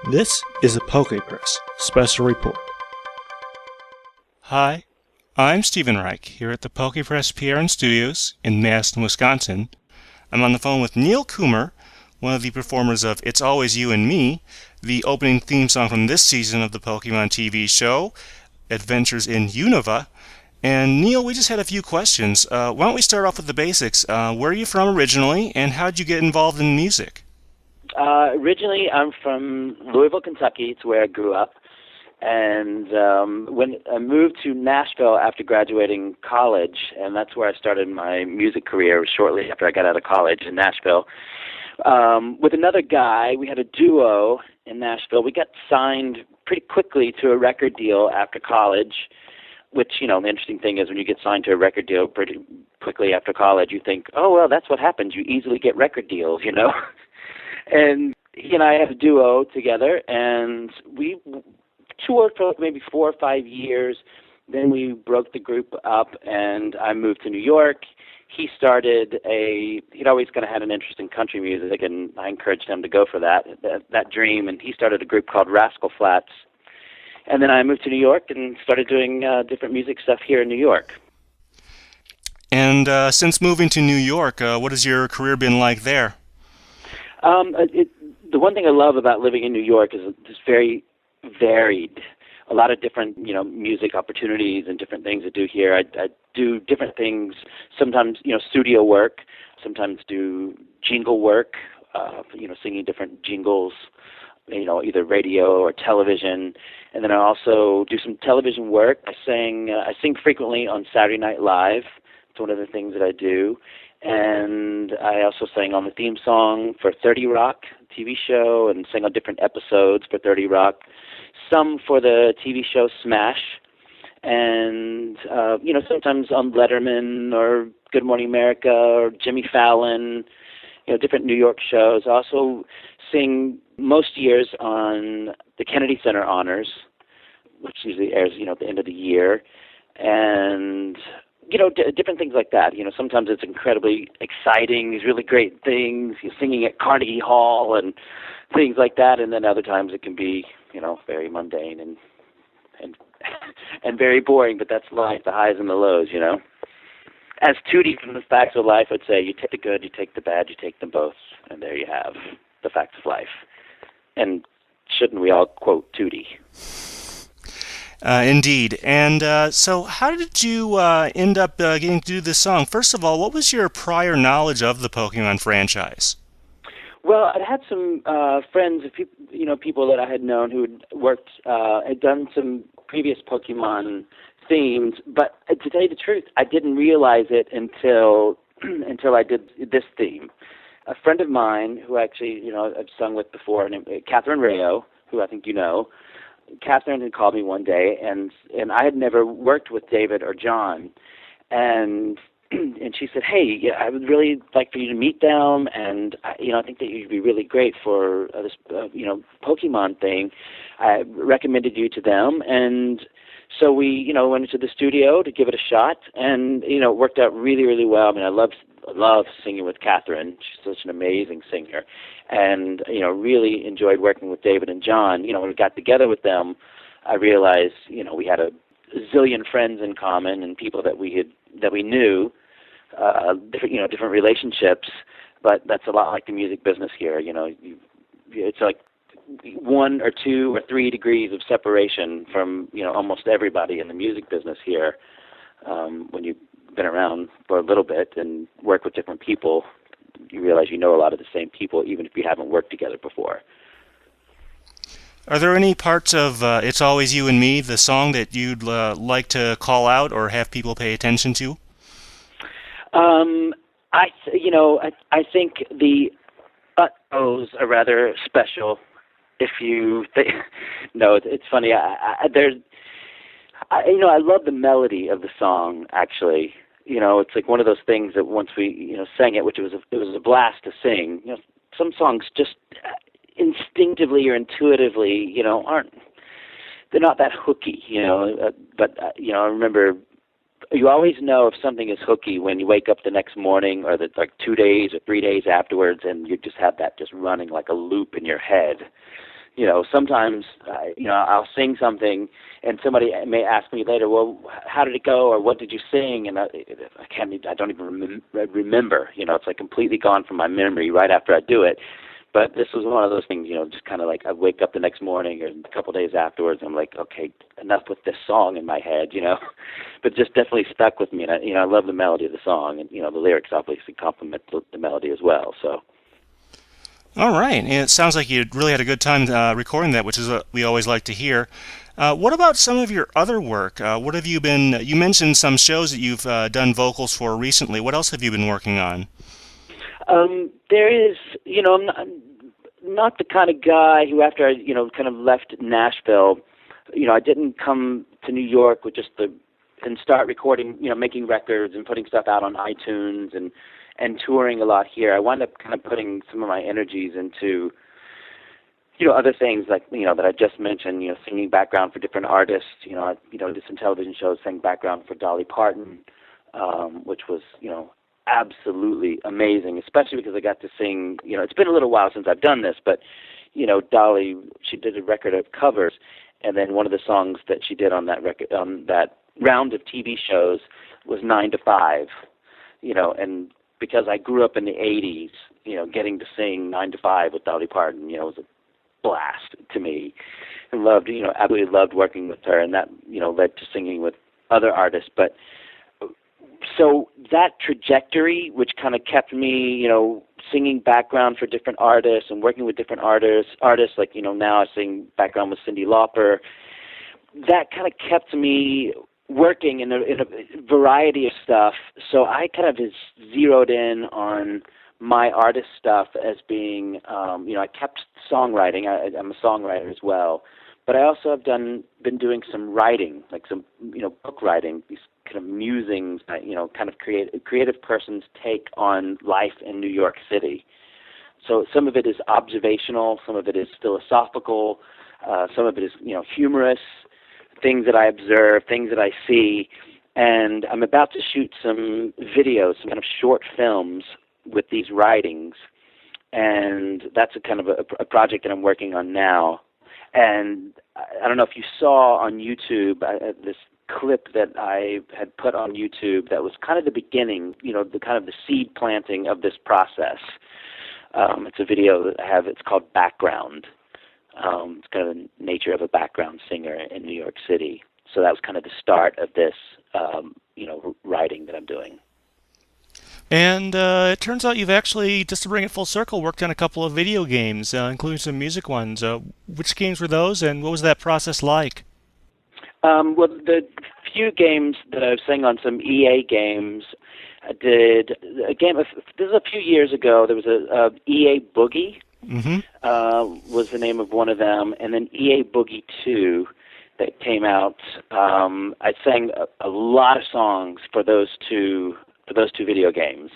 This is a PokePress special report. Hi, I'm Stephen Reich here at the PokePress PIRN Studios in Madison, Wisconsin. I'm on the phone with Neal Coomer, one of the performers of It's Always You and Me, the opening theme song from this season of the Pokemon TV show, Adventures in Unova. And Neal, we just had a few questions. Why don't we start off with the basics? Where are you from originally, and how did you get involved in music? Originally, I'm from Louisville, Kentucky. It's where I grew up. And when I moved to Nashville after graduating college, and that's where I started my music career shortly after I got out of college in Nashville, with another guy. We had a duo in Nashville. We got signed pretty quickly to a record deal after college, which, you know, the interesting thing is when you get signed to a record deal pretty quickly after college, you think, oh, well, that's what happens. You easily get record deals, you know. And he and I had a duo together, and we toured for maybe 4 or 5 years. Then we broke the group up, and I moved to New York. He started he'd always kind of had an interest in country music, and I encouraged him to go for that dream, and he started a group called Rascal Flatts. And then I moved to New York and started doing different music stuff here in New York. And since moving to New York, what has your career been like there? The one thing I love about living in New York is it's very varied. A lot of different, music opportunities and different things to do here. I do different things. Sometimes, studio work. Sometimes do jingle work. Singing different jingles. Either radio or television. And then I also do some television work. I sing frequently on Saturday Night Live. It's one of the things that I do. And I also sang on the theme song for 30 Rock TV show and sang on different episodes for 30 Rock. Some for the TV show Smash. And, sometimes on Letterman or Good Morning America or Jimmy Fallon, different New York shows. I also sing most years on the Kennedy Center Honors, which usually airs, at the end of the year. And different things like that. Sometimes it's incredibly exciting, these really great things, you're singing at Carnegie Hall and things like that. And then other times it can be, very mundane and and very boring, but that's life, the highs and the lows, As Tootie from the Facts of Life would say, you take the good, you take the bad, you take them both, and there you have the facts of life. And shouldn't we all quote Tootie? Indeed. And so how did you end up getting to do this song? First of all, what was your prior knowledge of the Pokemon franchise? Well, I'd had some friends, people that I had known who had done some previous Pokemon themes, but to tell you the truth, I didn't realize it until I did this theme. A friend of mine who actually, I've sung with before, named Catherine Rayo, who I think you know, Catherine had called me one day, and I had never worked with David or John, and she said, "Hey, yeah, I would really like for you to meet them, and I think that you'd be really great for this, Pokemon thing. I recommended you to them, and so we, went into the studio to give it a shot, and it worked out really, really well. I mean, I love singing with Catherine. She's such an amazing singer, and really enjoyed working with David and John. When we got together with them, I realized we had a zillion friends in common and people that we knew, different relationships. But that's a lot like the music business here. It's like 1 or 2 or 3 degrees of separation from almost everybody in the music business here. When you've been around for a little bit and work with different people, you realize you know a lot of the same people, even if you haven't worked together before. Are there any parts of It's Always You and Me, the song, that you'd like to call out or have people pay attention to? I think the uh-ohs are rather special. If you think, no, it's funny. I love the melody of the song. Actually, it's like one of those things that once we, sang it, which it was a blast to sing. Some songs just instinctively or intuitively, they're not that hooky, But I remember. You always know if something is hooky when you wake up the next morning or 2 days or 3 days afterwards, and you just have that just running like a loop in your head. Sometimes, I'll sing something, and somebody may ask me later, well, how did it go, or what did you sing? And I don't even remember. It's like completely gone from my memory right after I do it. But this was one of those things, just kind of like I wake up the next morning or a couple of days afterwards, I'm like, okay, enough with this song in my head, But just definitely stuck with me, and I love the melody of the song, and the lyrics obviously complement the melody as well. So. All right, and it sounds like you really had a good time recording that, which is what we always like to hear. What about some of your other work? What have you been? You mentioned some shows that you've done vocals for recently. What else have you been working on? There is, I'm not the kind of guy who, after I, kind of left Nashville, I didn't come to New York with and start recording, making records and putting stuff out on iTunes and touring a lot here. I wound up kind of putting some of my energies into, other things like, that I just mentioned, singing background for different artists. I did some television shows, sang background for Dolly Parton, which was, absolutely amazing, especially because I got to sing, it's been a little while since I've done this, but, Dolly, she did a record of covers, and then one of the songs that she did on that record, on that round of TV shows was 9 to 5, and because I grew up in the 80s, getting to sing 9 to 5 with Dolly Parton, was a blast to me, and loved, absolutely loved working with her, and that, led to singing with other artists, but so that trajectory, which kind of kept me, singing background for different artists and working with different artists like, now I sing background with Cyndi Lauper, that kind of kept me working in a variety of stuff. So I kind of zeroed in on my artist stuff as being, I kept songwriting. I'm a songwriter as well. But I also have been doing some writing, like some, book writing, these kind of musings, kind of creative person's take on life in New York City. So some of it is observational, some of it is philosophical, some of it is, humorous, things that I observe, things that I see. And I'm about to shoot some videos, some kind of short films with these writings. And that's a kind of a project that I'm working on now. And I don't know if you saw on YouTube this clip that I had put on YouTube that was kind of the beginning, the kind of the seed planting of this process. It's a video that I have. It's called Background. It's kind of the nature of a background singer in New York City. So that was kind of the start of this, writing that I'm doing. And it turns out you've actually, just to bring it full circle, worked on a couple of video games, including some music ones. Which games were those, and what was that process like? Well, the few games that I've sang on, some EA games, I did a game. This was a few years ago. There was a EA Boogie, was the name of one of them, and then EA Boogie 2 that came out. I sang a lot of songs for those two video games.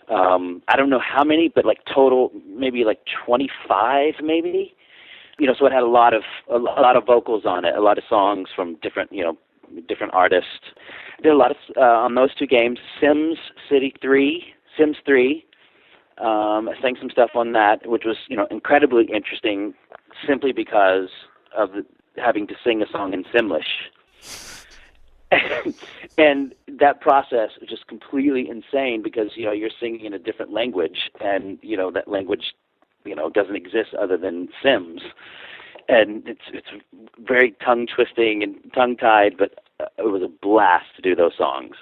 I don't know how many, but like total, maybe like 25, maybe. So it had a lot of vocals on it, a lot of songs from different artists. I did a lot of on those two games. Sims 3. I sang some stuff on that, which was incredibly interesting, simply because of having to sing a song in Simlish. And that process was just completely insane because you're singing in a different language, and that language doesn't exist other than Sims, and it's very tongue twisting and tongue tied, but it was a blast to do those songs.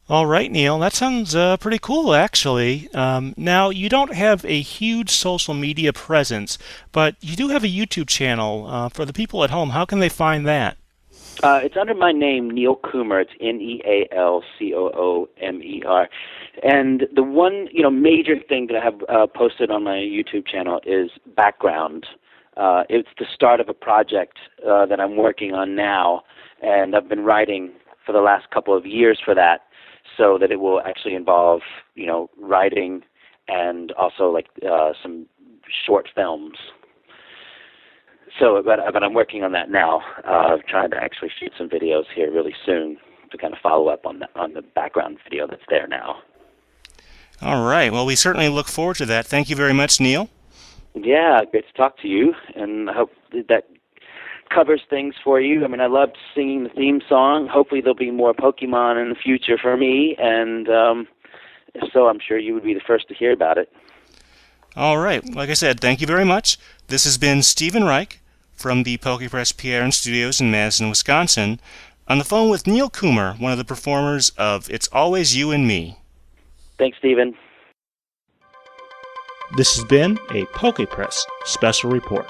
All right, Neal, that sounds pretty cool, actually. Now, you don't have a huge social media presence, but you do have a YouTube channel. For the people at home, how can they find that? It's under my name, Neal Coomer. It's Nealcoomer. And the one, major thing that I have posted on my YouTube channel is background. It's the start of a project that I'm working on now, and I've been writing for the last couple of years for that, so that it will actually involve, writing and also like some short films. So, but I'm working on that now, trying to actually shoot some videos here really soon to kind of follow up on the background video that's there now. All right. Well, we certainly look forward to that. Thank you very much, Neal. Yeah, great to talk to you, and I hope that covers things for you. I mean, I loved singing the theme song. Hopefully there'll be more Pokemon in the future for me, and so I'm sure you would be the first to hear about it. All right. Like I said, thank you very much. This has been Stephen Reich from the PokePress PIRN Studios in Madison, Wisconsin, on the phone with Neal Coomer, one of the performers of It's Always You and Me. Thanks, Stephen. This has been a PokePress Special Report.